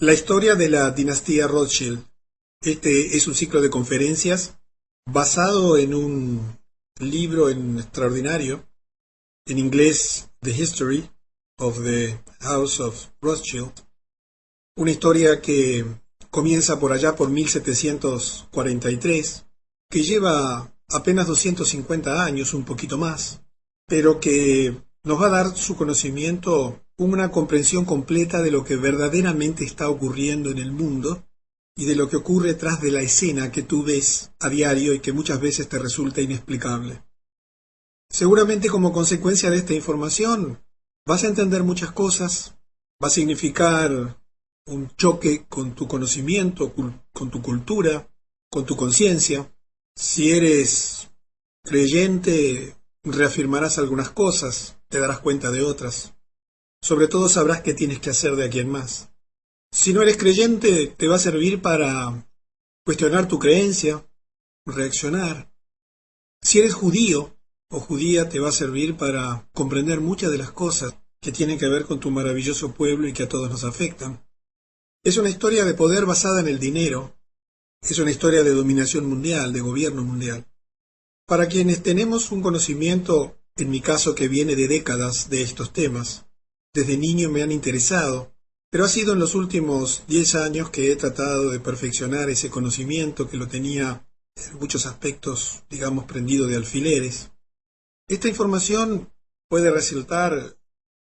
La historia de la dinastía Rothschild. Este es un ciclo de conferencias basado en un libro extraordinario, en inglés, The History of the House of Rothschild, una historia que comienza por allá por 1743, que lleva apenas 250 años, un poquito más, pero que nos va a dar su conocimiento una comprensión completa de lo que verdaderamente está ocurriendo en el mundo y de lo que ocurre tras de la escena que tú ves a diario y que muchas veces te resulta inexplicable. Seguramente como consecuencia de esta información vas a entender muchas cosas, va a significar un choque con tu conocimiento, con tu cultura, con tu conciencia. Si eres creyente, reafirmarás algunas cosas, te darás cuenta de otras. Sobre todo sabrás qué tienes que hacer de aquí en más. Si no eres creyente, te va a servir para cuestionar tu creencia, reaccionar. Si eres judío o judía, te va a servir para comprender muchas de las cosas que tienen que ver con tu maravilloso pueblo y que a todos nos afectan. Es una historia de poder basada en el dinero. Es una historia de dominación mundial, de gobierno mundial. Para quienes tenemos un conocimiento, en mi caso que viene de décadas de estos temas, desde niño me han interesado, pero ha sido en los últimos 10 años que he tratado de perfeccionar ese conocimiento que lo tenía en muchos aspectos, digamos, prendido de alfileres. Esta información puede resultar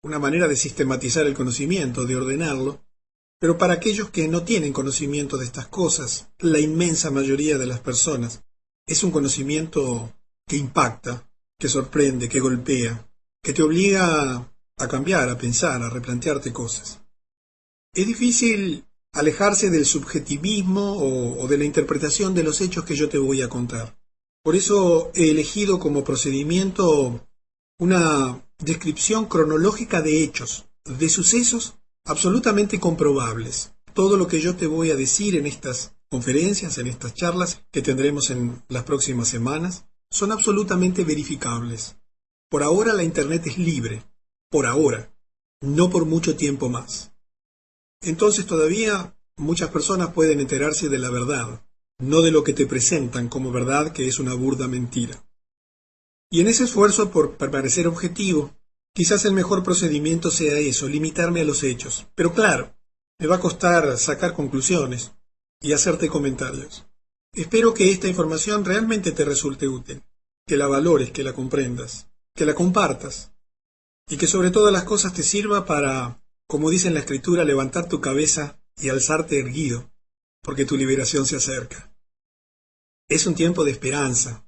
una manera de sistematizar el conocimiento, de ordenarlo, pero para aquellos que no tienen conocimiento de estas cosas, la inmensa mayoría de las personas, es un conocimiento que impacta, que sorprende, que golpea, que te obliga a cambiar, a pensar, a replantearte cosas. Es difícil alejarse del subjetivismo o de la interpretación de los hechos que yo te voy a contar. Por eso he elegido como procedimiento una descripción cronológica de hechos, de sucesos absolutamente comprobables. Todo lo que yo te voy a decir en estas conferencias, en estas charlas que tendremos en las próximas semanas, son absolutamente verificables. Por ahora la Internet es libre. Por ahora. No por mucho tiempo más. Entonces todavía muchas personas pueden enterarse de la verdad, no de lo que te presentan como verdad, que es una burda mentira. Y en ese esfuerzo por permanecer objetivo, quizás el mejor procedimiento sea eso, limitarme a los hechos. Pero claro, me va a costar sacar conclusiones y hacerte comentarios. Espero que esta información realmente te resulte útil, que la valores, que la comprendas, que la compartas, y que sobre todas las cosas te sirva para, como dice en la Escritura, levantar tu cabeza y alzarte erguido, porque tu liberación se acerca. Es un tiempo de esperanza,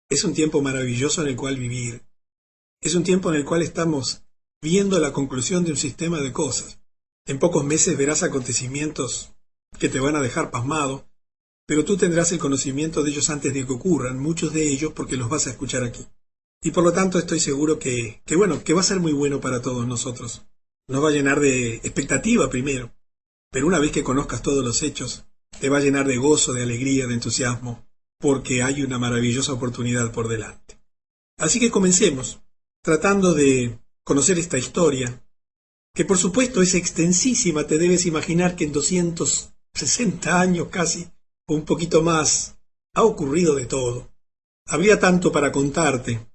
es un tiempo maravilloso en el cual vivir, es un tiempo en el cual estamos viendo la conclusión de un sistema de cosas. En pocos meses verás acontecimientos que te van a dejar pasmado, pero tú tendrás el conocimiento de ellos antes de que ocurran, muchos de ellos porque los vas a escuchar aquí. Y por lo tanto estoy seguro que va a ser muy bueno para todos nosotros. Nos va a llenar de expectativa primero, pero una vez que conozcas todos los hechos, te va a llenar de gozo, de alegría, de entusiasmo, porque hay una maravillosa oportunidad por delante. Así que comencemos, tratando de conocer esta historia, que por supuesto es extensísima. Te debes imaginar que en 260 años casi, o un poquito más, ha ocurrido de todo. Habría tanto para contarte,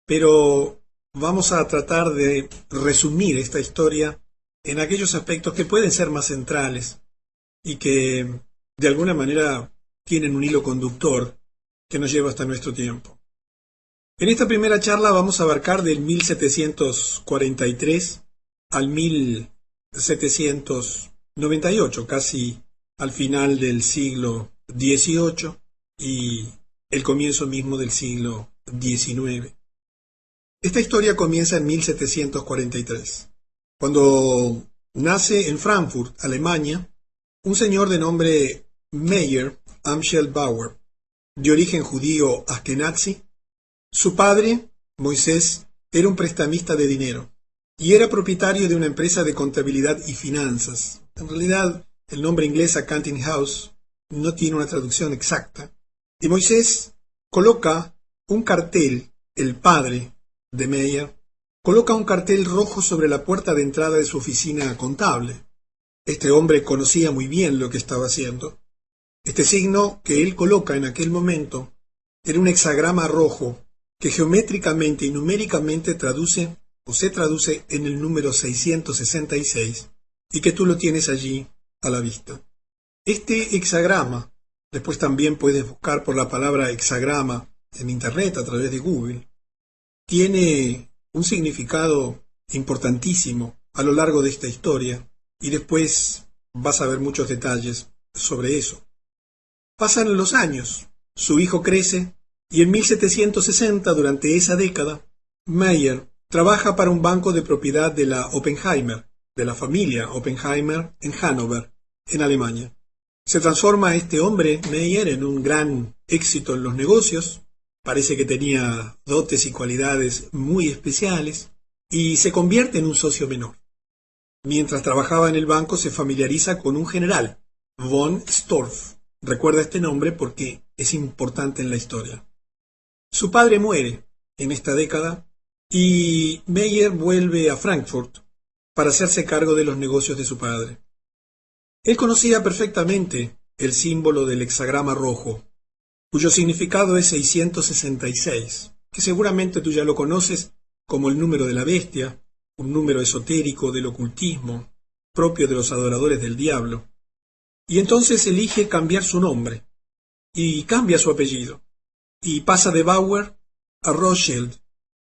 pero vamos a tratar de resumir esta historia en aquellos aspectos que pueden ser más centrales y que de alguna manera tienen un hilo conductor que nos lleva hasta nuestro tiempo. En esta primera charla vamos a abarcar del 1743 al 1798, casi al final del siglo XVIII y el comienzo mismo del siglo XIX. Esta historia comienza en 1743, cuando nace en Frankfurt, Alemania, un señor de nombre Meyer Amschel Bauer, de origen judío askenazi. Su padre, Moisés, era un prestamista de dinero y era propietario de una empresa de contabilidad y finanzas. En realidad, el nombre inglés Accounting House no tiene una traducción exacta. Y Moisés coloca un cartel, el padre de Meyer, coloca un cartel rojo sobre la puerta de entrada de su oficina contable. Este hombre conocía muy bien lo que estaba haciendo. Este signo que él coloca en aquel momento era un hexagrama rojo que geométricamente y numéricamente traduce o se traduce en el número 666 y que tú lo tienes allí a la vista. Este hexagrama, después también puedes buscar por la palabra hexagrama en internet a través de Google, tiene un significado importantísimo a lo largo de esta historia y después vas a ver muchos detalles sobre eso. Pasan los años, su hijo crece y en 1760, durante esa década, Meyer trabaja para un banco de propiedad de la Oppenheimer, de la familia Oppenheimer en Hannover, en Alemania. Se transforma este hombre, Meyer, en un gran éxito en los negocios. Parece que tenía dotes y cualidades muy especiales y se convierte en un socio menor. Mientras trabajaba en el banco se familiariza con un general, von Storff. Recuerda este nombre porque es importante en la historia. Su padre muere en esta década y Meyer vuelve a Frankfurt para hacerse cargo de los negocios de su padre. Él conocía perfectamente el símbolo del hexagrama rojo, cuyo significado es 666, que seguramente tú ya lo conoces como el número de la bestia, un número esotérico del ocultismo, propio de los adoradores del diablo. Y entonces elige cambiar su nombre, y cambia su apellido, y pasa de Bauer a Rothschild,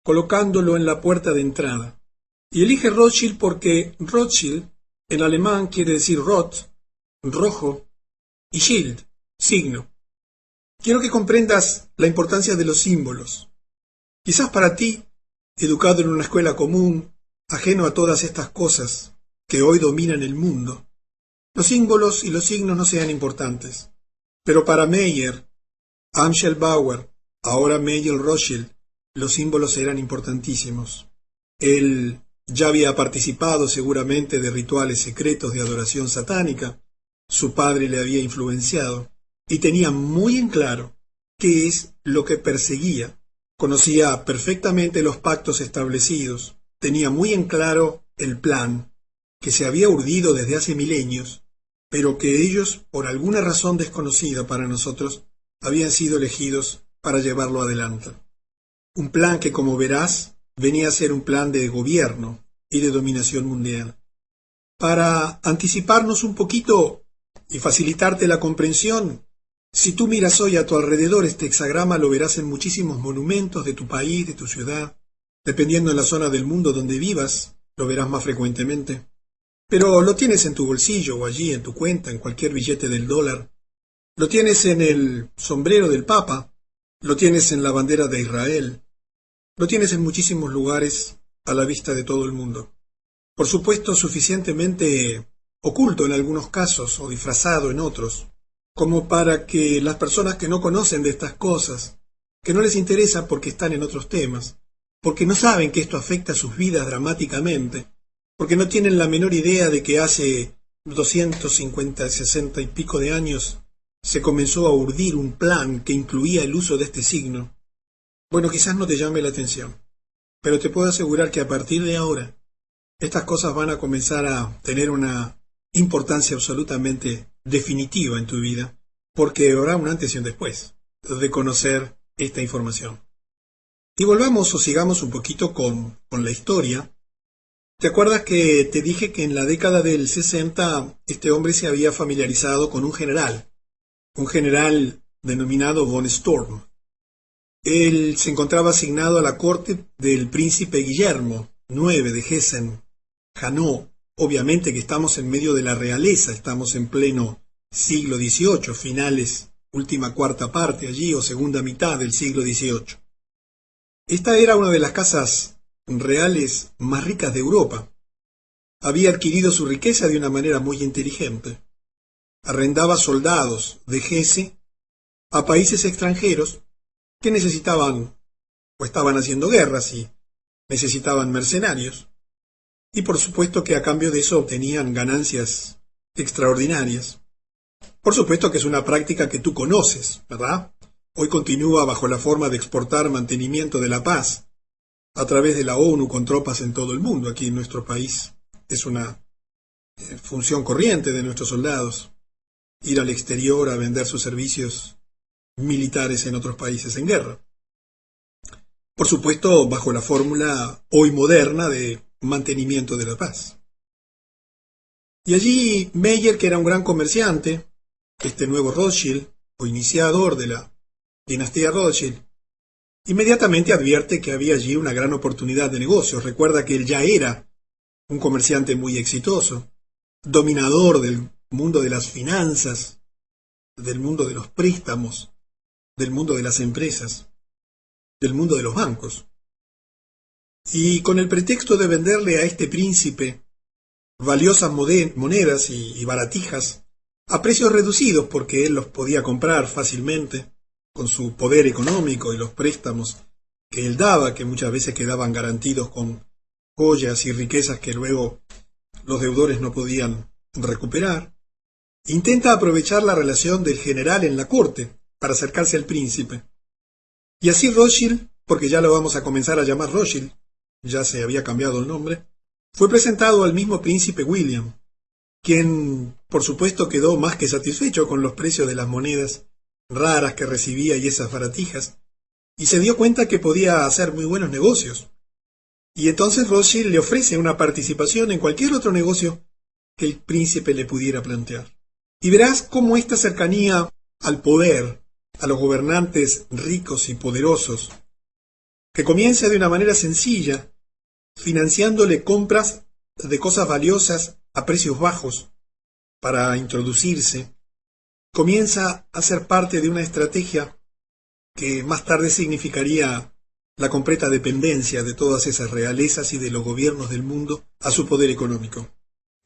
colocándolo en la puerta de entrada. Y elige Rothschild porque Rothschild en alemán quiere decir Roth, rojo, y Schild, signo. Quiero que comprendas la importancia de los símbolos. Quizás para ti, educado en una escuela común, ajeno a todas estas cosas que hoy dominan el mundo, los símbolos y los signos no sean importantes. Pero para Meyer, Amschel Bauer, ahora Meyer Rothschild, los símbolos eran importantísimos. Él ya había participado seguramente de rituales secretos de adoración satánica, su padre le había influenciado, y tenía muy en claro qué es lo que perseguía. Conocía perfectamente los pactos establecidos, tenía muy en claro el plan, que se había urdido desde hace milenios, pero que ellos, por alguna razón desconocida para nosotros, habían sido elegidos para llevarlo adelante. Un plan que, como verás, venía a ser un plan de gobierno y de dominación mundial. Para anticiparnos un poquito y facilitarte la comprensión, si tú miras hoy a tu alrededor este hexagrama lo verás en muchísimos monumentos de tu país, de tu ciudad. Dependiendo de la zona del mundo donde vivas, lo verás más frecuentemente. Pero lo tienes en tu bolsillo o allí en tu cuenta, en cualquier billete del dólar. Lo tienes en el sombrero del Papa, lo tienes en la bandera de Israel, lo tienes en muchísimos lugares a la vista de todo el mundo. Por supuesto, suficientemente oculto en algunos casos o disfrazado en otros, como para que las personas que no conocen de estas cosas, que no les interesa porque están en otros temas, porque no saben que esto afecta a sus vidas dramáticamente, porque no tienen la menor idea de que hace 250, 60 y pico de años se comenzó a urdir un plan que incluía el uso de este signo. Bueno, quizás no te llame la atención, pero te puedo asegurar que a partir de ahora estas cosas van a comenzar a tener una importancia absolutamente definitiva en tu vida, porque habrá un antes y un después de conocer esta información. Y volvamos o sigamos un poquito con la historia. ¿Te acuerdas que te dije que en la década del 60 este hombre se había familiarizado con un general denominado von Storm? Él se encontraba asignado a la corte del príncipe Guillermo IX de Hessen-Hanau. Obviamente que estamos en medio de la realeza, estamos en pleno siglo XVIII, finales, última cuarta parte allí o segunda mitad del siglo XVIII. Esta era una de las casas reales más ricas de Europa. Había adquirido su riqueza de una manera muy inteligente. Arrendaba soldados de Hesse a países extranjeros que necesitaban o estaban haciendo guerras y necesitaban mercenarios. Y por supuesto que a cambio de eso obtenían ganancias extraordinarias. Por supuesto que es una práctica que tú conoces, ¿verdad? Hoy continúa bajo la forma de exportar mantenimiento de la paz a través de la ONU con tropas en todo el mundo. Aquí en nuestro país es una función corriente de nuestros soldados, ir al exterior a vender sus servicios militares en otros países en guerra. Por supuesto, bajo la fórmula hoy moderna de mantenimiento de la paz. Y allí Meyer, que era un gran comerciante, este nuevo Rothschild, o iniciador de la dinastía Rothschild, inmediatamente advierte que había allí una gran oportunidad de negocios. Recuerda que él ya era un comerciante muy exitoso, dominador del mundo de las finanzas, del mundo de los préstamos, del mundo de las empresas, del mundo de los bancos. Y con el pretexto de venderle a este príncipe valiosas monedas y baratijas a precios reducidos, porque él los podía comprar fácilmente con su poder económico y los préstamos que él daba, que muchas veces quedaban garantidos con joyas y riquezas que luego los deudores no podían recuperar, intenta aprovechar la relación del general en la corte para acercarse al príncipe. Y así Rothschild, porque ya lo vamos a comenzar a llamar Rothschild, ya se había cambiado el nombre, fue presentado al mismo príncipe William, quien por supuesto quedó más que satisfecho con los precios de las monedas raras que recibía y esas baratijas, y se dio cuenta que podía hacer muy buenos negocios. Y entonces Rothschild le ofrece una participación en cualquier otro negocio que el príncipe le pudiera plantear. Y verás cómo esta cercanía al poder, a los gobernantes ricos y poderosos, que comienza de una manera sencilla, financiándole compras de cosas valiosas a precios bajos para introducirse, comienza a ser parte de una estrategia que más tarde significaría la completa dependencia de todas esas realezas y de los gobiernos del mundo a su poder económico.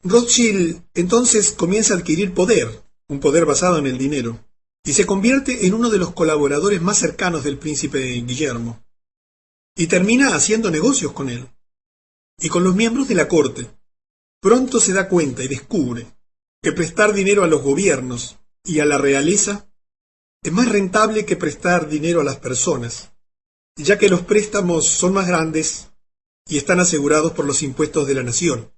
Rothschild entonces comienza a adquirir poder, un poder basado en el dinero, y se convierte en uno de los colaboradores más cercanos del príncipe Guillermo, y termina haciendo negocios con él, y con los miembros de la corte. Pronto se da cuenta y descubre que prestar dinero a los gobiernos y a la realeza es más rentable que prestar dinero a las personas, ya que los préstamos son más grandes y están asegurados por los impuestos de la nación.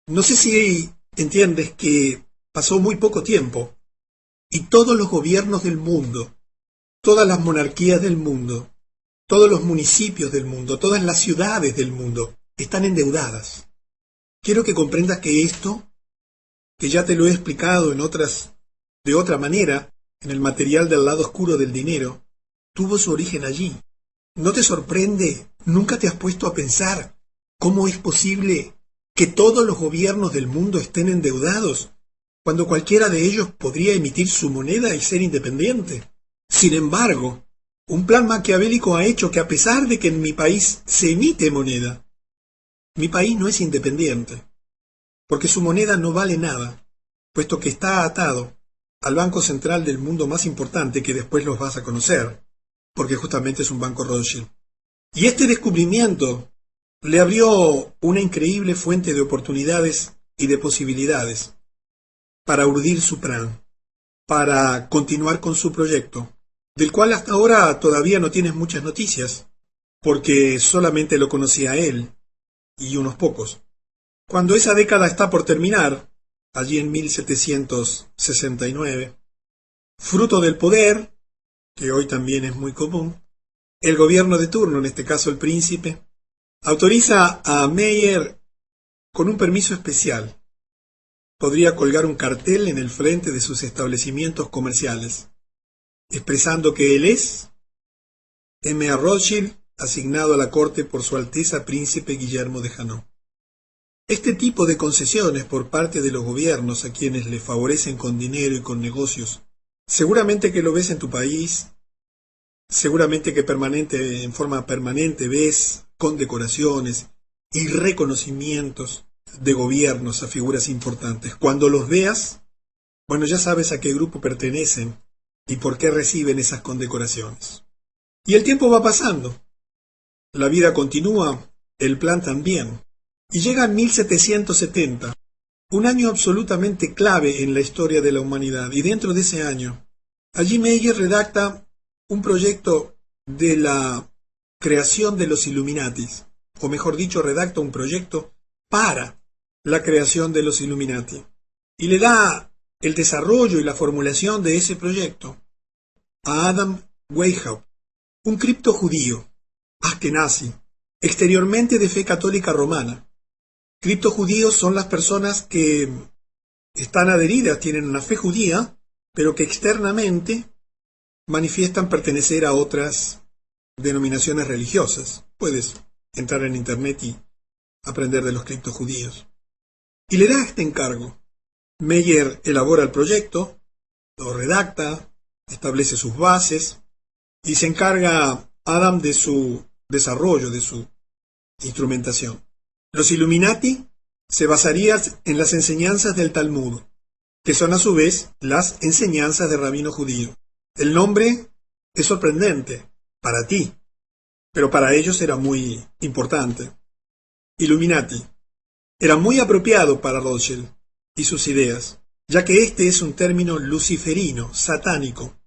No sé si entiendes que pasó muy poco tiempo y todos los gobiernos del mundo, todas las monarquías del mundo, todos los municipios del mundo, todas las ciudades del mundo están endeudadas. Quiero que comprendas que esto, que ya te lo he explicado de otra manera, en el material del lado oscuro del dinero, tuvo su origen allí. ¿No te sorprende? ¿Nunca te has puesto a pensar cómo es posible que todos los gobiernos del mundo estén endeudados, cuando cualquiera de ellos podría emitir su moneda y ser independiente? Sin embargo, un plan maquiavélico ha hecho que, a pesar de que en mi país se emite moneda, mi país no es independiente, porque su moneda no vale nada, puesto que está atado al banco central del mundo más importante, que después los vas a conocer, porque justamente es un banco Rothschild. Y este descubrimiento le abrió una increíble fuente de oportunidades y de posibilidades para urdir su plan, para continuar con su proyecto, del cual hasta ahora todavía no tienes muchas noticias, porque solamente lo conocía él y unos pocos. Cuando esa década está por terminar, allí en 1769, fruto del poder, que hoy también es muy común, el gobierno de turno, en este caso el príncipe, autoriza a Meyer, con un permiso especial, podría colgar un cartel en el frente de sus establecimientos comerciales, expresando que él es M. A. Rothschild, asignado a la corte por Su Alteza Príncipe Guillermo de Hainaut. Este tipo de concesiones por parte de los gobiernos a quienes les favorecen con dinero y con negocios, seguramente que lo ves en tu país, seguramente que en forma permanente ves condecoraciones y reconocimientos de gobiernos a figuras importantes. Cuando los veas, bueno, ya sabes a qué grupo pertenecen y por qué reciben esas condecoraciones. Y el tiempo va pasando, la vida continúa, el plan también, y llega en 1770, un año absolutamente clave en la historia de la humanidad, y dentro de ese año, allí Meyer redacta un proyecto de la creación de los Illuminatis, o mejor dicho, redacta un proyecto para la creación de los Illuminati. y le da el desarrollo y la formulación de ese proyecto a Adam Weishaupt, un cripto judío, Ashkenazi, exteriormente de fe católica romana. Criptojudíos son las personas que están adheridas, tienen una fe judía, pero que externamente manifiestan pertenecer a otras denominaciones religiosas. Puedes entrar en internet y aprender de los criptojudíos. Y le da este encargo. Meyer elabora el proyecto, lo redacta, establece sus bases y se encarga Adam de su desarrollo, de su instrumentación. Los Illuminati se basarían en las enseñanzas del Talmud, que son a su vez las enseñanzas del rabino judío. El nombre es sorprendente para ti, pero para ellos era muy importante. Illuminati era muy apropiado para Rothschild y sus ideas, ya que este es un término luciferino, satánico,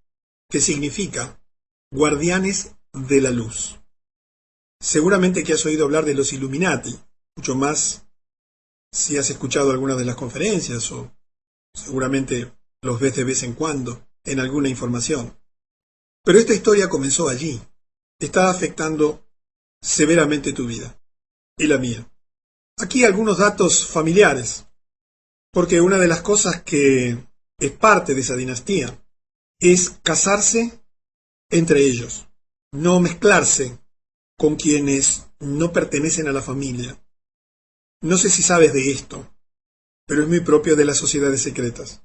que significa guardianes de la luz. Seguramente que has oído hablar de los Illuminati, mucho más si has escuchado algunas de las conferencias o seguramente los ves de vez en cuando en alguna información. Pero esta historia comenzó allí. Está afectando severamente tu vida y la mía. Aquí algunos datos familiares, porque una de las cosas que es parte de esa dinastía es casarse entre ellos, no mezclarse con quienes no pertenecen a la familia. No sé si sabes de esto, pero es muy propio de las sociedades secretas.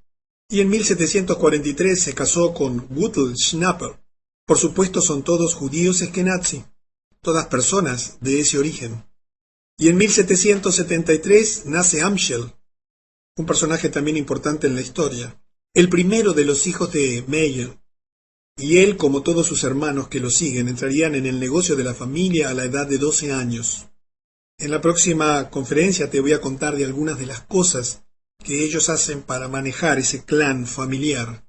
Y en 1743 se casó con Gutel Schnapper. Por supuesto son todos judíos eskenazi, todas personas de ese origen. Y en 1773 nace Amschel, un personaje también importante en la historia, el primero de los hijos de Meyer. Y él, como todos sus hermanos que lo siguen, entrarían en el negocio de la familia a la edad de 12 años. En la próxima conferencia te voy a contar de algunas de las cosas que ellos hacen para manejar ese clan familiar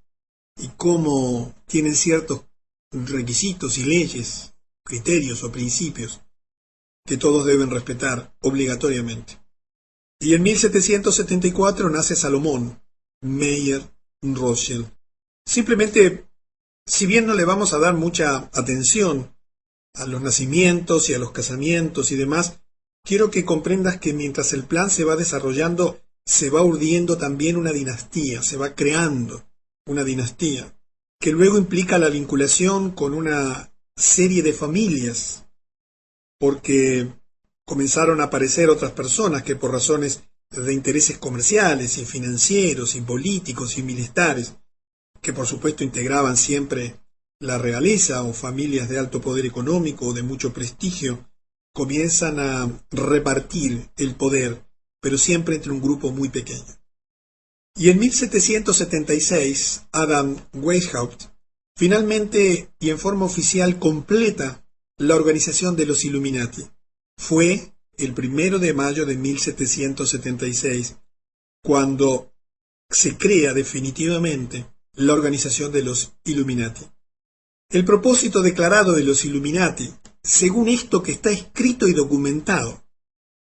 y cómo tienen ciertos requisitos y leyes, criterios o principios que todos deben respetar obligatoriamente. Y en 1774 nace Salomón Meyer Rothschild. Simplemente, si bien no le vamos a dar mucha atención a los nacimientos y a los casamientos y demás, quiero que comprendas que mientras el plan se va desarrollando, se va urdiendo también una dinastía, se va creando una dinastía, que luego implica la vinculación con una serie de familias, porque comenzaron a aparecer otras personas que por razones de intereses comerciales y financieros y políticos y militares, que por supuesto integraban siempre la realeza o familias de alto poder económico o de mucho prestigio, comienzan a repartir el poder, pero siempre entre un grupo muy pequeño. Y en 1776, Adam Weishaupt finalmente y en forma oficial completa la organización de los Illuminati. Fue el 1 de mayo de 1776 cuando se crea definitivamente la organización de los Illuminati. El propósito declarado de los Illuminati, según esto que está escrito y documentado,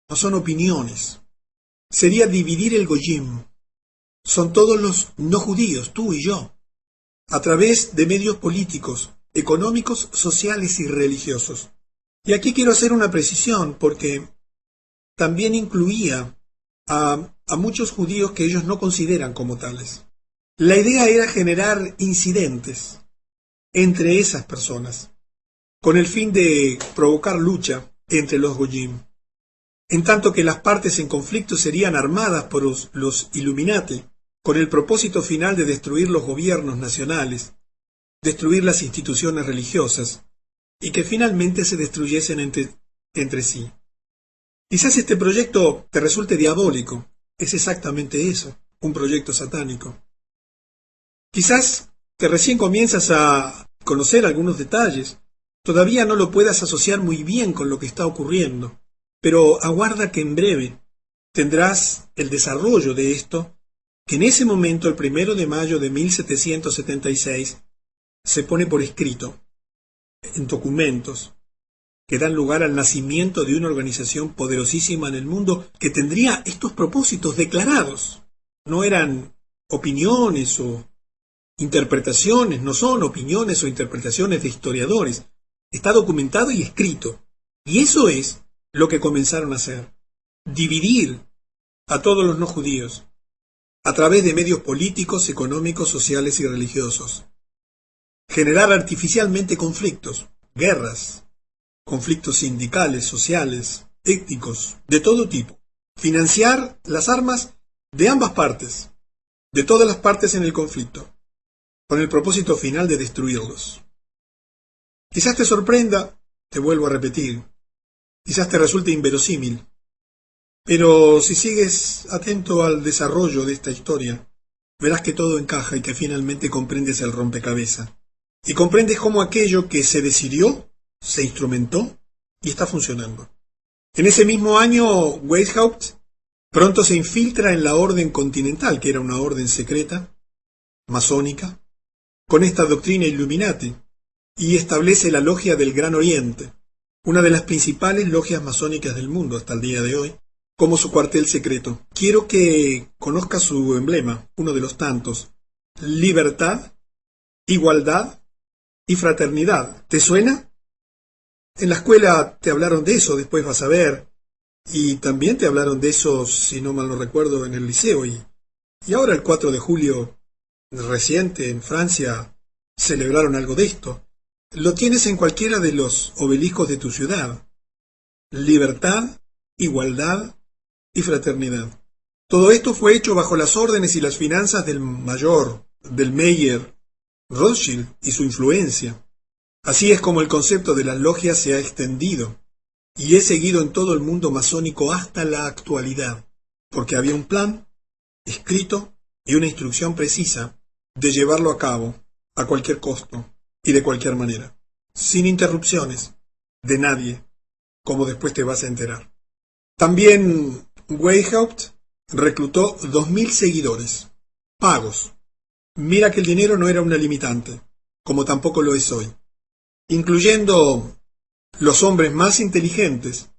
no son opiniones, sería dividir el Goyim. Son todos los no judíos, tú y yo, a través de medios políticos, económicos, sociales y religiosos. Y aquí quiero hacer una precisión porque también incluía a muchos judíos que ellos no consideran como tales. La idea era generar incidentes entre esas personas, con el fin de provocar lucha entre los Goyim, en tanto que las partes en conflicto serían armadas por los Illuminati, con el propósito final de destruir los gobiernos nacionales, destruir las instituciones religiosas, y que finalmente se destruyesen entre sí. Quizás este proyecto te resulte diabólico, es exactamente eso, un proyecto satánico. Quizás que recién comienzas a conocer algunos detalles, todavía no lo puedas asociar muy bien con lo que está ocurriendo, pero aguarda que en breve tendrás el desarrollo de esto, que en ese momento, el 1 de mayo de 1776, se pone por escrito, en documentos, que dan lugar al nacimiento de una organización poderosísima en el mundo que tendría estos propósitos declarados. no eran opiniones o interpretaciones, no son opiniones o interpretaciones de historiadores. Está documentado y escrito. Y eso es lo que comenzaron a hacer. Dividir a todos los no judíos a través de medios políticos, económicos, sociales y religiosos. Generar artificialmente conflictos, guerras, conflictos sindicales, sociales, étnicos, de todo tipo. Financiar las armas de ambas partes, de todas las partes en el conflicto, con el propósito final de destruirlos. Quizás te sorprenda, te vuelvo a repetir, quizás te resulte inverosímil, pero si sigues atento al desarrollo de esta historia, verás que todo encaja y que finalmente comprendes el rompecabezas. Y comprendes cómo aquello que se decidió, se instrumentó y está funcionando. En ese mismo año, Weishaupt pronto se infiltra en la Orden Continental, que era una orden secreta, masónica, con esta doctrina Illuminati, y establece la Logia del Gran Oriente, una de las principales logias masónicas del mundo hasta el día de hoy, como su cuartel secreto. Quiero que conozcas su emblema, uno de los tantos: libertad, igualdad y fraternidad. ¿Te suena? En la escuela te hablaron de eso, después vas a ver, y también te hablaron de eso, si no mal no recuerdo, en el liceo, y ahora el 4 de julio reciente en Francia celebraron algo de esto. Lo tienes en cualquiera de los obeliscos de tu ciudad. Libertad, igualdad y fraternidad. Todo esto fue hecho bajo las órdenes y las finanzas del Mayer Rothschild y su influencia. Así es como el concepto de las logias se ha extendido y es seguido en todo el mundo masónico hasta la actualidad, porque había un plan escrito y una instrucción precisa de llevarlo a cabo a cualquier costo y de cualquier manera, sin interrupciones de nadie, como después te vas a enterar. También Weishaupt reclutó 2.000 seguidores, pagos. Mira que el dinero no era una limitante, como tampoco lo es hoy, incluyendo los hombres más inteligentes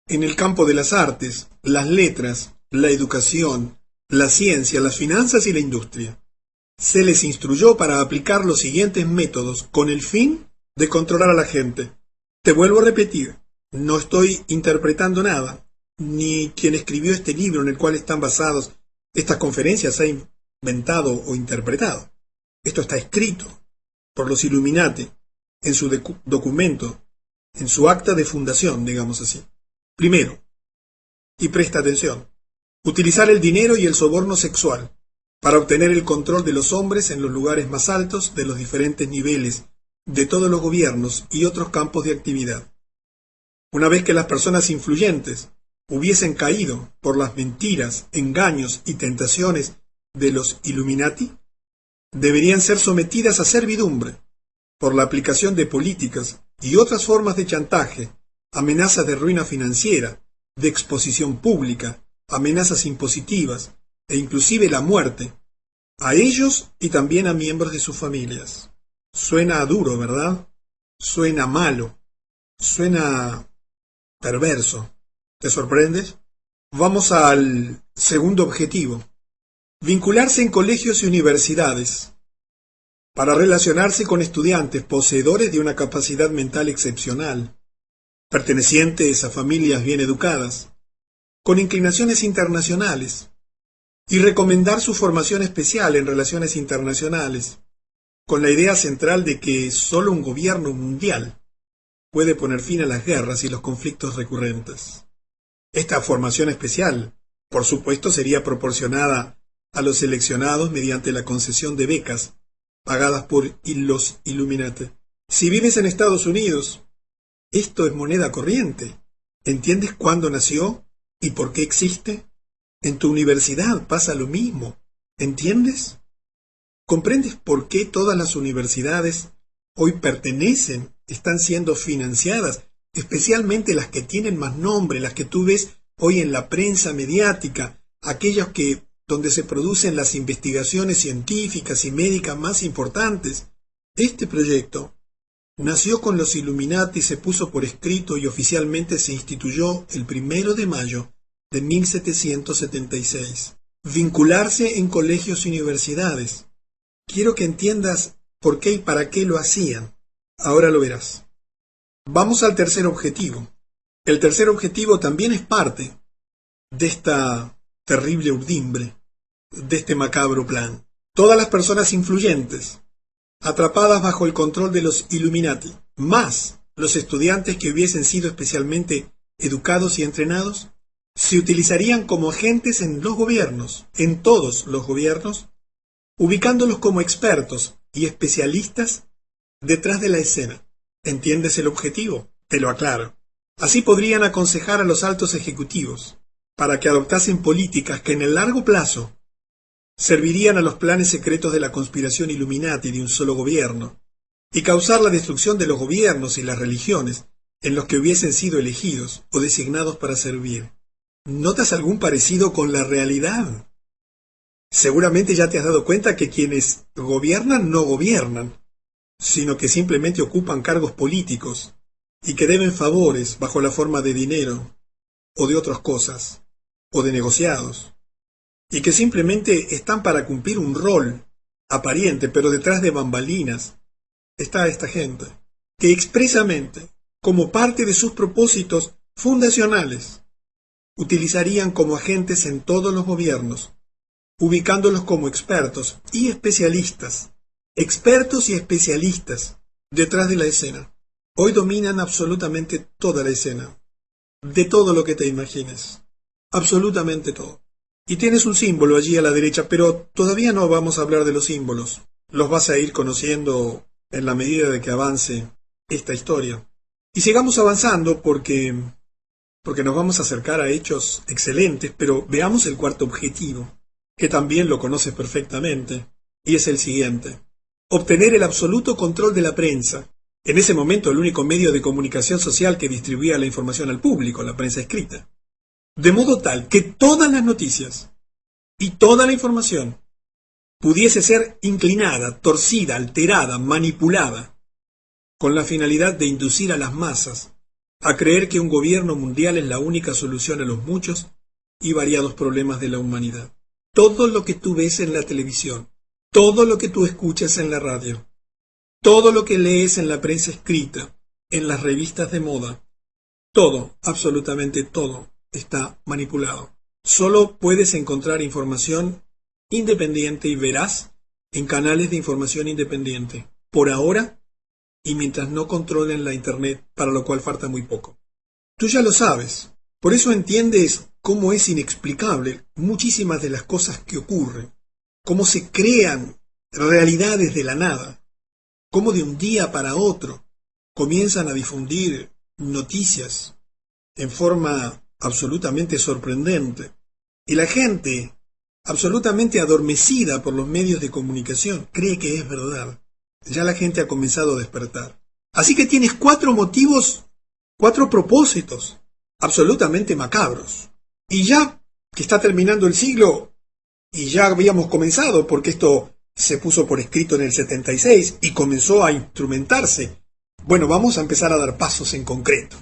en el campo de las artes, las letras, la educación, la ciencia, las finanzas y la industria. Se les instruyó para aplicar los siguientes métodos con el fin de controlar a la gente. Te vuelvo a repetir, no estoy interpretando nada, ni quien escribió este libro en el cual están basadas estas conferencias ha inventado o interpretado. Esto está escrito por los Illuminati en su documento, en su acta de fundación, digamos así. Primero, y presta atención, utilizar el dinero y el soborno sexual para obtener el control de los hombres en los lugares más altos de los diferentes niveles de todos los gobiernos y otros campos de actividad. Una vez que las personas influyentes hubiesen caído por las mentiras, engaños y tentaciones de los Illuminati, deberían ser sometidas a servidumbre por la aplicación de políticas y otras formas de chantaje, amenazas de ruina financiera, de exposición pública, amenazas impositivas e inclusive la muerte, a ellos y también a miembros de sus familias. Suena duro, ¿verdad? Suena malo, suena perverso. ¿Te sorprendes? Vamos al segundo objetivo: vincularse en colegios y universidades para relacionarse con estudiantes poseedores de una capacidad mental excepcional, pertenecientes a familias bien educadas, con inclinaciones internacionales, y recomendar su formación especial en relaciones internacionales, con la idea central de que solo un gobierno mundial puede poner fin a las guerras y los conflictos recurrentes. Esta formación especial, por supuesto, sería proporcionada a los seleccionados mediante la concesión de becas pagadas por los Illuminati. Si vives en Estados Unidos, esto es moneda corriente. ¿Entiendes cuándo nació y por qué existe? En tu universidad pasa lo mismo. ¿Entiendes? ¿Comprendes por qué todas las universidades hoy están siendo financiadas, especialmente las que tienen más nombre, las que tú ves hoy en la prensa mediática, aquellas donde se producen las investigaciones científicas y médicas más importantes? Este proyecto nació con los Illuminati, se puso por escrito y oficialmente se instituyó el 1 de mayo de 1776. vincularse en colegios y universidades. Quiero que entiendas por qué y para qué lo hacían. Ahora lo verás. Vamos al tercer objetivo. El tercer objetivo también es parte de esta terrible urdimbre, de este macabro plan. Todas las personas influyentes, atrapadas bajo el control de los Illuminati, más los estudiantes que hubiesen sido especialmente educados y entrenados, se utilizarían como agentes en los gobiernos, en todos los gobiernos, ubicándolos como expertos y especialistas detrás de la escena. ¿Entiendes el objetivo? Te lo aclaro. Así podrían aconsejar a los altos ejecutivos para que adoptasen políticas que en el largo plazo servirían a los planes secretos de la conspiración Illuminati de un solo gobierno, y causar la destrucción de los gobiernos y las religiones en los que hubiesen sido elegidos o designados para servir. ¿Notas algún parecido con la realidad? Seguramente ya te has dado cuenta que quienes gobiernan no gobiernan, sino que simplemente ocupan cargos políticos y que deben favores bajo la forma de dinero o de otras cosas, o de negociados, y que simplemente están para cumplir un rol aparente, pero detrás de bambalinas está esta gente, que expresamente, como parte de sus propósitos fundacionales, utilizarían como agentes en todos los gobiernos, ubicándolos como expertos y especialistas detrás de la escena. Hoy dominan absolutamente toda la escena, de todo lo que te imagines, absolutamente todo. Y tienes un símbolo allí a la derecha, pero todavía no vamos a hablar de los símbolos. Los vas a ir conociendo en la medida de que avance esta historia. Y sigamos avanzando porque nos vamos a acercar a hechos excelentes, pero veamos el cuarto objetivo, que también lo conoces perfectamente, y es el siguiente: obtener el absoluto control de la prensa. En ese momento el único medio de comunicación social que distribuía la información al público, la prensa escrita. De modo tal que todas las noticias y toda la información pudiese ser inclinada, torcida, alterada, manipulada, con la finalidad de inducir a las masas a creer que un gobierno mundial es la única solución a los muchos y variados problemas de la humanidad. Todo lo que tú ves en la televisión, todo lo que tú escuchas en la radio, todo lo que lees en la prensa escrita, en las revistas de moda, todo, absolutamente todo, está manipulado. Solo puedes encontrar información independiente y veraz en canales de información independiente, por ahora, y mientras no controlen la Internet, para lo cual falta muy poco. Tú ya lo sabes, por eso entiendes cómo es inexplicable muchísimas de las cosas que ocurren, cómo se crean realidades de la nada, cómo de un día para otro comienzan a difundir noticias en forma absolutamente sorprendente, y la gente, absolutamente adormecida por los medios de comunicación, cree que es verdad. Ya la gente ha comenzado a despertar. Así que tienes 4 motivos, 4 propósitos, absolutamente macabros. Y ya que está terminando el siglo, y ya habíamos comenzado, porque esto se puso por escrito en el 76 y comenzó a instrumentarse, bueno, vamos a empezar a dar pasos en concreto.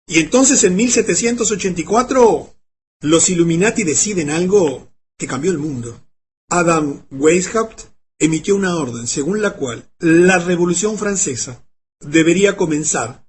Y entonces en 1784 los Illuminati deciden algo que cambió el mundo. Adam Weishaupt emitió una orden según la cual la Revolución Francesa debería comenzar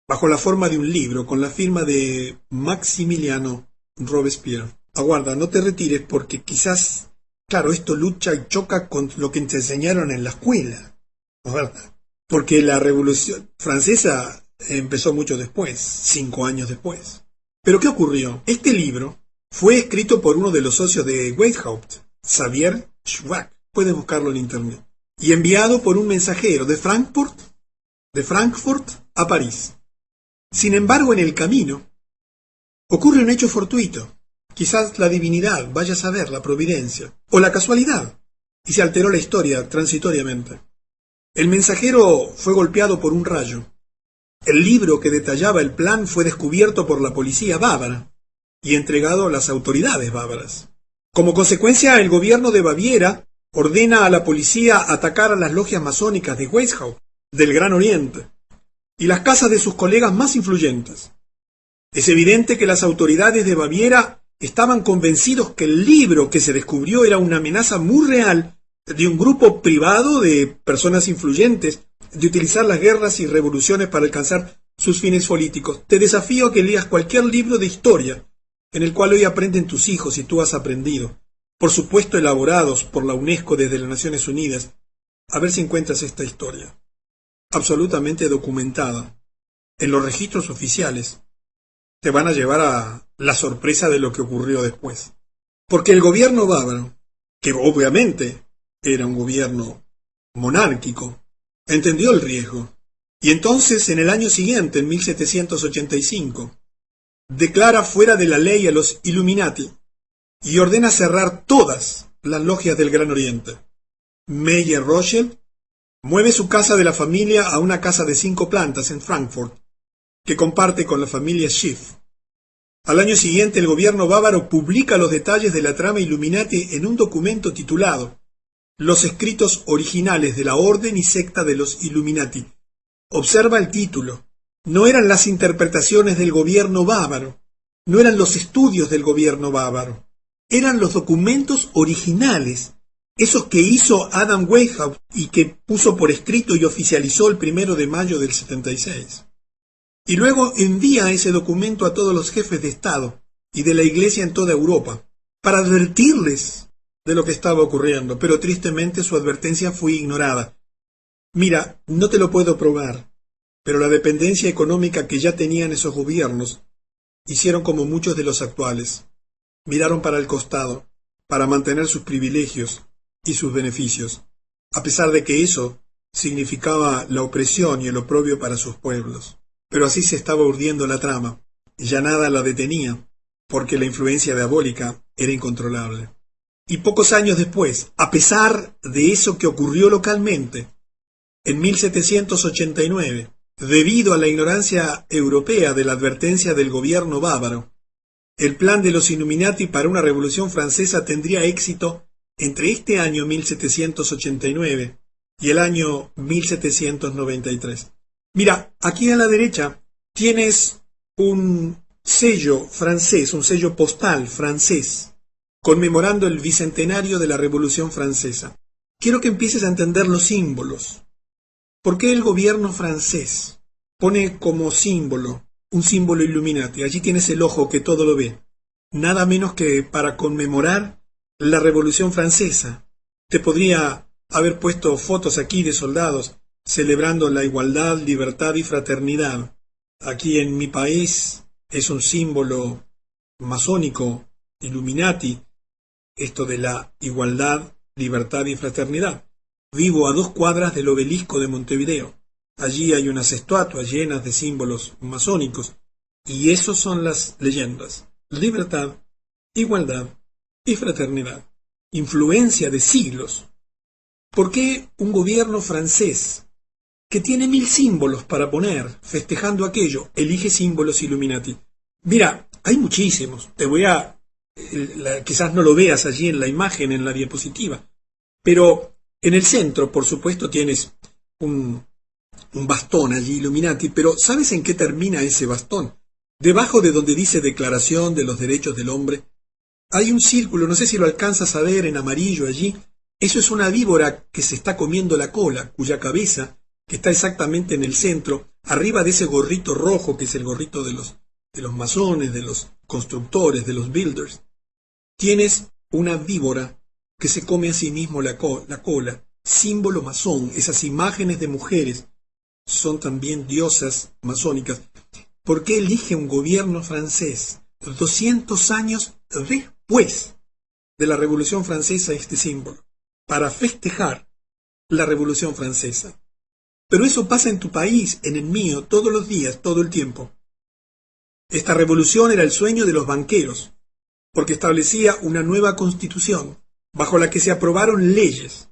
bajo la forma de un libro con la firma de Maximiliano Robespierre. Aguarda, no te retires porque quizás, claro, esto lucha y choca con lo que te enseñaron en la escuela, ¿no es verdad? Porque la Revolución Francesa empezó mucho después, 5 años después. ¿Pero qué ocurrió? Este libro fue escrito por uno de los socios de Weishaupt, Xavier Schwab, puedes buscarlo en internet, y enviado por un mensajero de Frankfurt a París. Sin embargo, en el camino ocurre un hecho fortuito, quizás la divinidad, vaya a saber, la providencia, o la casualidad, y se alteró la historia transitoriamente. El mensajero fue golpeado por un rayo. El libro que detallaba el plan fue descubierto por la policía bávara y entregado a las autoridades bávaras. Como consecuencia, el gobierno de Baviera ordena a la policía atacar a las logias masónicas de Weishaupt, del Gran Oriente, y las casas de sus colegas más influyentes. Es evidente que las autoridades de Baviera estaban convencidos que el libro que se descubrió era una amenaza muy real de un grupo privado de personas influyentes de utilizar las guerras y revoluciones para alcanzar sus fines políticos. Te desafío a que leas cualquier libro de historia en el cual hoy aprenden tus hijos y tú has aprendido, por supuesto elaborados por la UNESCO desde las Naciones Unidas, a ver si encuentras esta historia, absolutamente documentada, en los registros oficiales. Te van a llevar a la sorpresa de lo que ocurrió después. Porque el gobierno bávaro, que obviamente era un gobierno monárquico, entendió el riesgo. Y entonces, en el año siguiente, en 1785, declara fuera de la ley a los Illuminati y ordena cerrar todas las logias del Gran Oriente. Meyer Rothschild mueve su casa de la familia a una casa de 5 plantas en Frankfurt, que comparte con la familia Schiff. Al año siguiente, el gobierno bávaro publica los detalles de la trama Illuminati en un documento titulado Los escritos originales de la orden y secta de los Illuminati. Observa el título. No eran las interpretaciones del gobierno bávaro, no eran los estudios del gobierno bávaro, eran los documentos originales, esos que hizo Adam Weishaupt y que puso por escrito y oficializó el 1 de mayo del 76. Y luego envía ese documento a todos los jefes de Estado y de la Iglesia en toda Europa, para advertirles de lo que estaba ocurriendo, pero tristemente su advertencia fue ignorada. Mira, no te lo puedo probar, pero la dependencia económica que ya tenían esos gobiernos hicieron como muchos de los actuales. Miraron para el costado, para mantener sus privilegios y sus beneficios, a pesar de que eso significaba la opresión y el oprobio para sus pueblos. Pero así se estaba urdiendo la trama, y ya nada la detenía, porque la influencia diabólica era incontrolable. Y pocos años después, a pesar de eso que ocurrió localmente, en 1789, debido a la ignorancia europea de la advertencia del gobierno bávaro, el plan de los Illuminati para una revolución francesa tendría éxito entre este año 1789 y el año 1793. Mira, aquí a la derecha tienes un sello francés, un sello postal francés, conmemorando el bicentenario de la Revolución Francesa. Quiero que empieces a entender los símbolos. ¿Por qué el gobierno francés pone como símbolo un símbolo Illuminati? Allí tienes el ojo que todo lo ve. Nada menos que para conmemorar la Revolución Francesa. Te podría haber puesto fotos aquí de soldados celebrando la igualdad, libertad y fraternidad. Aquí en mi país es un símbolo masónico, Illuminati, esto de la igualdad, libertad y fraternidad. Vivo a 2 cuadras del obelisco de Montevideo. Allí hay unas estatuas llenas de símbolos masónicos, y esos son las leyendas: libertad, igualdad y fraternidad. Influencia de siglos. ¿Por qué un gobierno francés, que tiene 1000 símbolos para poner, festejando aquello, elige símbolos Illuminati? Mira, hay muchísimos. Quizás no lo veas allí en la imagen, en la diapositiva, pero en el centro, por supuesto, tienes un bastón allí Illuminati, pero ¿sabes en qué termina ese bastón? Debajo de donde dice Declaración de los Derechos del Hombre, hay un círculo, no sé si lo alcanzas a ver en amarillo allí. Eso es una víbora que se está comiendo la cola, cuya cabeza, que está exactamente en el centro, arriba de ese gorrito rojo, que es el gorrito de los masones, de los constructores, de los builders, tienes una víbora que se come a sí mismo la cola, símbolo masón. Esas imágenes de mujeres son también diosas masónicas. ¿Por qué elige un gobierno francés 200 años después de la Revolución Francesa este símbolo? Para festejar la Revolución Francesa. Pero eso pasa en tu país, en el mío, todos los días, todo el tiempo. Esta revolución era el sueño de los banqueros, porque establecía una nueva constitución, bajo la que se aprobaron leyes,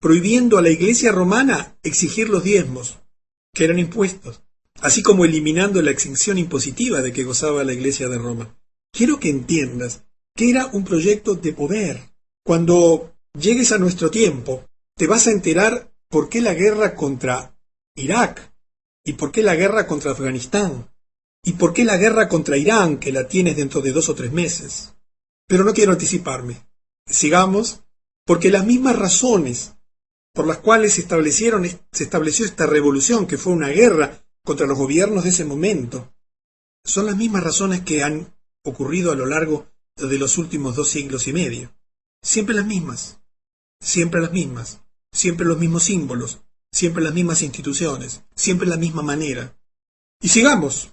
prohibiendo a la Iglesia romana exigir los diezmos, que eran impuestos, así como eliminando la exención impositiva de que gozaba la Iglesia de Roma. Quiero que entiendas que era un proyecto de poder. Cuando llegues a nuestro tiempo, te vas a enterar por qué la guerra contra Irak, y por qué la guerra contra Afganistán, y por qué la guerra contra Irán, que la tienes dentro de 2 o 3 meses. Pero no quiero anticiparme. Sigamos, porque las mismas razones por las cuales se estableció esta revolución, que fue una guerra contra los gobiernos de ese momento, son las mismas razones que han ocurrido a lo largo de los últimos 2 siglos y medio. Siempre las mismas, siempre las mismas, siempre los mismos símbolos, siempre las mismas instituciones, siempre la misma manera. Y sigamos,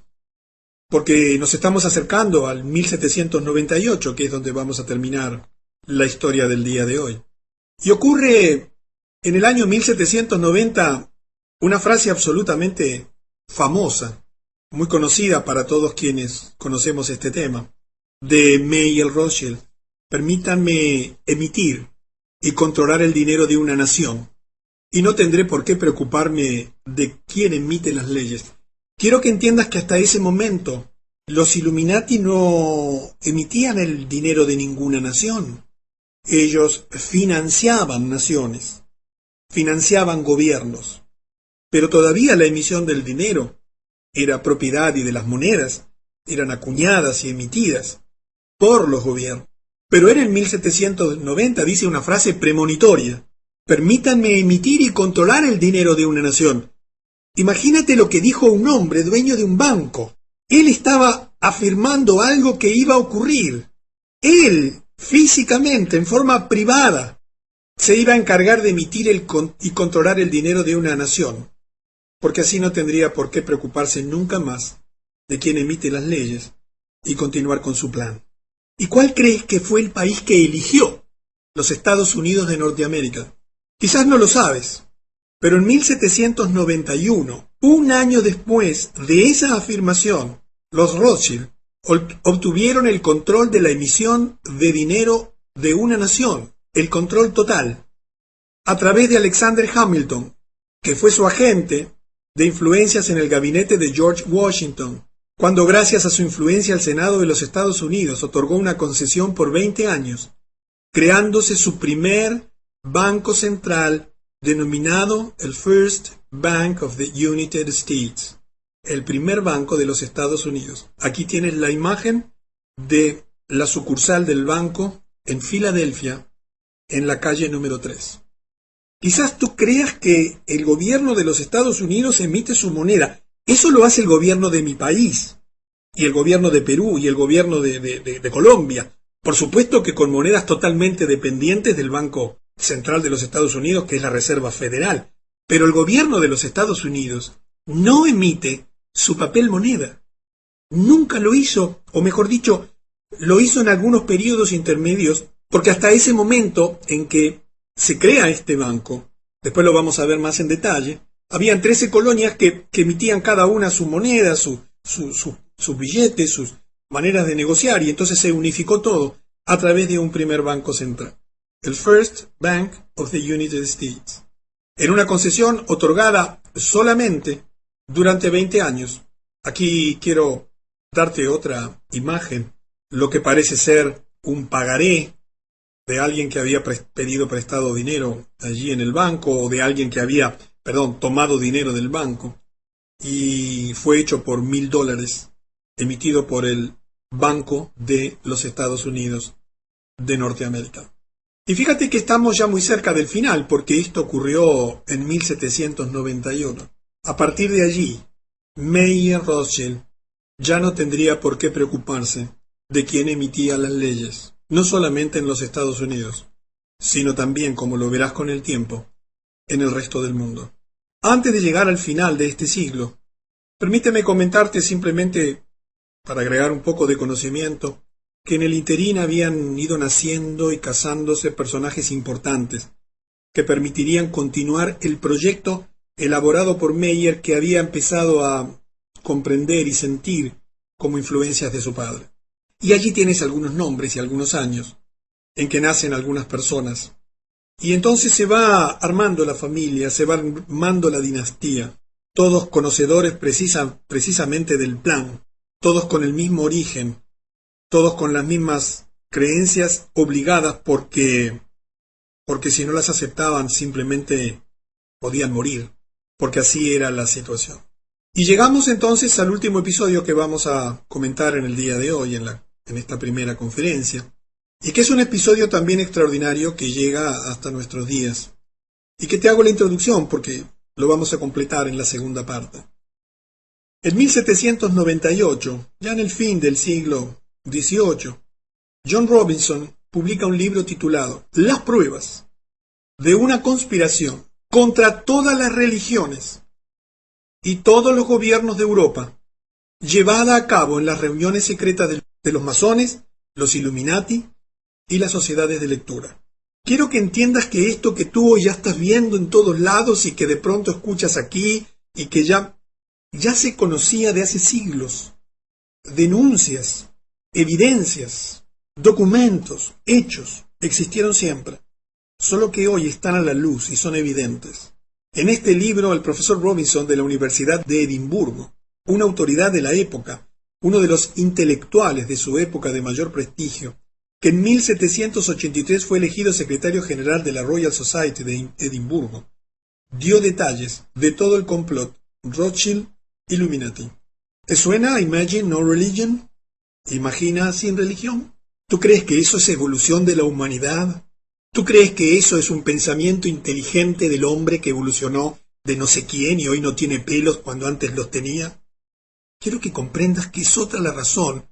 porque nos estamos acercando al 1798, que es donde vamos a terminar la historia del día de hoy. Y ocurre en el año 1790 una frase absolutamente famosa, muy conocida para todos quienes conocemos este tema, de Mayer Rothschild: permítanme emitir y controlar el dinero de una nación, y no tendré por qué preocuparme de quién emite las leyes. Quiero que entiendas que hasta ese momento los Illuminati no emitían el dinero de ninguna nación. Ellos financiaban naciones, financiaban gobiernos, pero todavía la emisión del dinero era propiedad, y de las monedas eran acuñadas y emitidas por los gobiernos. Pero era en 1790, dice una frase premonitoria: permítanme emitir y controlar el dinero de una nación. Imagínate lo que dijo un hombre dueño de un banco. Él estaba afirmando algo que iba a ocurrir. Él, físicamente, en forma privada, se iba a encargar de emitir y controlar el dinero de una nación, porque así no tendría por qué preocuparse nunca más de quién emite las leyes y continuar con su plan. ¿Y cuál crees que fue el país que eligió? Los Estados Unidos de Norteamérica. Quizás no lo sabes, pero en 1791, un año después de esa afirmación, los Rothschild obtuvieron el control de la emisión de dinero de una nación, el control total, a través de Alexander Hamilton, que fue su agente de influencias en el gabinete de George Washington, cuando gracias a su influencia el Senado de los Estados Unidos otorgó una concesión por 20 años, creándose su primer banco central denominado el First Bank of the United States, el primer banco de los Estados Unidos. Aquí tienes la imagen de la sucursal del banco en Filadelfia, en la calle número 3. Quizás tú creas que el gobierno de los Estados Unidos emite su moneda. Eso lo hace el gobierno de mi país, y el gobierno de Perú, y el gobierno de Colombia. Por supuesto que con monedas totalmente dependientes del Banco Central de los Estados Unidos, que es la Reserva Federal. Pero el gobierno de los Estados Unidos no emite su papel moneda. Nunca lo hizo, o mejor dicho, lo hizo en algunos periodos intermedios, porque hasta ese momento en que se crea este banco, después lo vamos a ver más en detalle, habían 13 colonias que emitían cada una su moneda, sus billetes, sus maneras de negociar, y entonces se unificó todo a través de un primer banco central, el First Bank of the United States, en una concesión otorgada solamente durante 20 años. Aquí quiero darte otra imagen, lo que parece ser un pagaré de alguien que había pedido prestado dinero allí en el banco, o de alguien que había, tomado dinero del banco, y fue hecho por $1,000, emitido por el Banco de los Estados Unidos de Norteamérica. Y fíjate que estamos ya muy cerca del final, porque esto ocurrió en 1791. A partir de allí, Mayer Rothschild ya no tendría por qué preocuparse de quién emitía las leyes, no solamente en los Estados Unidos, sino también, como lo verás con el tiempo, en el resto del mundo. Antes de llegar al final de este siglo, permíteme comentarte simplemente, para agregar un poco de conocimiento, que en el interín habían ido naciendo y casándose personajes importantes que permitirían continuar el proyecto elaborado por Mayer, que había empezado a comprender y sentir como influencias de su padre. Y allí tienes algunos nombres y algunos años en que nacen algunas personas. Y entonces se va armando la familia, se va armando la dinastía, todos conocedores precisamente del plan, todos con el mismo origen, todos con las mismas creencias obligadas porque si no las aceptaban simplemente podían morir, porque así era la situación. Y llegamos entonces al último episodio que vamos a comentar en el día de hoy, en esta primera conferencia, y que es un episodio también extraordinario que llega hasta nuestros días, y que te hago la introducción porque lo vamos a completar en la segunda parte. En 1798, ya en el fin del siglo XVIII, John Robinson publica un libro titulado Las pruebas de una conspiración contra todas las religiones y todos los gobiernos de Europa, llevada a cabo en las reuniones secretas de los masones, los Illuminati y las sociedades de lectura. Quiero que entiendas que esto que tú hoy ya estás viendo en todos lados y que de pronto escuchas aquí y que ya se conocía de hace siglos, denuncias, evidencias, documentos, hechos, existieron siempre, solo que hoy están a la luz y son evidentes. En este libro, el profesor Robinson de la Universidad de Edimburgo, una autoridad de la época, uno de los intelectuales de su época de mayor prestigio, que en 1783 fue elegido secretario general de la Royal Society de Edimburgo, dio detalles de todo el complot Rothschild Illuminati. ¿Te suena a Imagine No Religion? ¿Imagina sin religión? ¿Tú crees que eso es evolución de la humanidad? ¿Tú crees que eso es un pensamiento inteligente del hombre que evolucionó de no sé quién y hoy no tiene pelos cuando antes los tenía? Quiero que comprendas que es otra la razón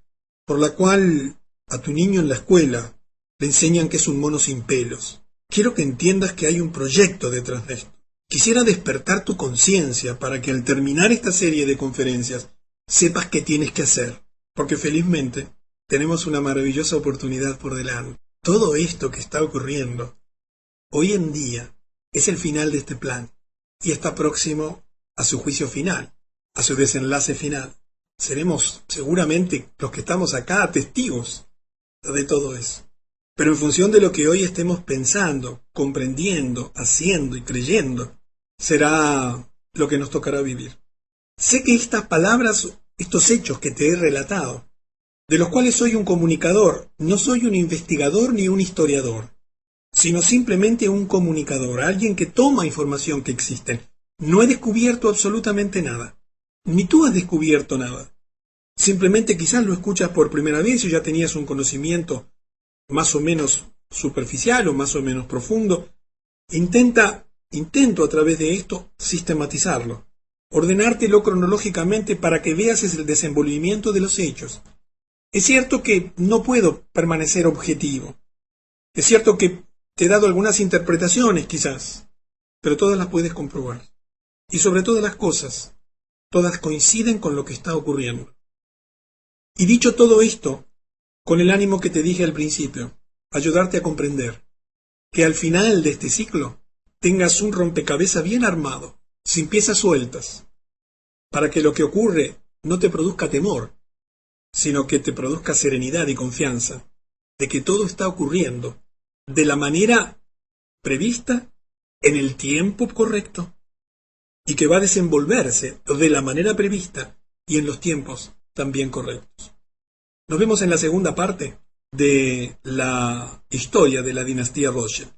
por la cual a tu niño en la escuela le enseñan que es un mono sin pelos. Quiero que entiendas que hay un proyecto detrás de esto. Quisiera despertar tu conciencia para que al terminar esta serie de conferencias sepas qué tienes que hacer, porque felizmente tenemos una maravillosa oportunidad por delante. Todo esto que está ocurriendo hoy en día es el final de este plan y está próximo a su juicio final, a su desenlace final. Seremos seguramente los que estamos acá testigos de todo eso. Pero en función de lo que hoy estemos pensando, comprendiendo, haciendo y creyendo, será lo que nos tocará vivir. Sé que estas palabras, estos hechos que te he relatado, de los cuales soy un comunicador, no soy un investigador ni un historiador, sino simplemente un comunicador, alguien que toma información que existe. No he descubierto absolutamente nada, ni tú has descubierto nada. Simplemente quizás lo escuchas por primera vez y ya tenías un conocimiento más o menos superficial o más o menos profundo. Intento a través de esto sistematizarlo, ordenártelo cronológicamente para que veas el desenvolvimiento de los hechos. Es cierto que no puedo permanecer objetivo. Es cierto que te he dado algunas interpretaciones quizás, pero todas las puedes comprobar. Y sobre todas las cosas, todas coinciden con lo que está ocurriendo. Y dicho todo esto, con el ánimo que te dije al principio, ayudarte a comprender que al final de este ciclo tengas un rompecabezas bien armado, sin piezas sueltas, para que lo que ocurre no te produzca temor, sino que te produzca serenidad y confianza de que todo está ocurriendo de la manera prevista, en el tiempo correcto, y que va a desenvolverse de la manera prevista y en los tiempos también correctos. Nos vemos en la segunda parte de la historia de la dinastía Rothschild.